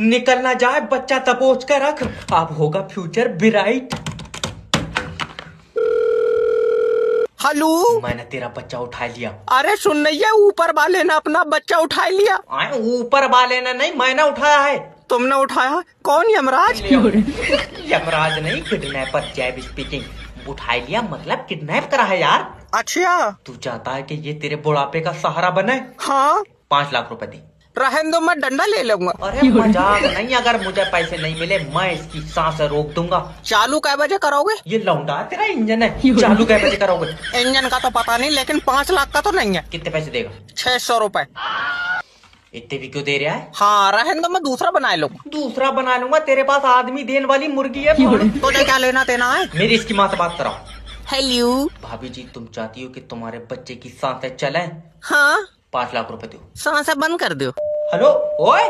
निकल ना जाए, बच्चा दबोच कर रख, अब होगा फ्यूचर ब्राइट। हेलो, मैंने तेरा बच्चा उठा लिया। अरे सुन नहीं है, ऊपर वाले ने अपना बच्चा उठा लिया। ऊपर वाले ने नहीं, मैंने उठाया है। तुमने उठाया? कौन? यमराज? यमराज नहीं, किडनैपर जैब स्पीकिंग। उठा लिया मतलब किडनैप करा है यार। अच्छा, तू चाहता है कि ये तेरे बुढ़ापे का सहारा बने? हाँ। 5 लाख रुपए दे। रहने दो, मैं डंडा ले लूंगा। अरे मजाक नहीं, अगर मुझे पैसे नहीं मिले मैं इसकी सांस रोक दूंगा। चालू कै बजे करोगे? ये लौंडा तेरा इंजन है, चालू कै बजे करोगे? इंजन का तो पता नहीं, लेकिन 5 लाख का तो नहीं है। कितने पैसे देगा? 600 रुपए। इतने भी क्यों दे रहा है? हाँ, रहने दो, मैं दूसरा बना लूंगा। दूसरा बना लूंगा? तेरे पास आदमी देने वाली मुर्गी है। तुझे क्या लेना देना है? मेरी इसकी माँ से बात कराओ। हेलो भाभी जी, तुम चाहती हो कि तुम्हारे बच्चे की सांसें चले? हाँ। 5 लाख रुपए दो। सांसें बंद कर दो। हेलो, ओए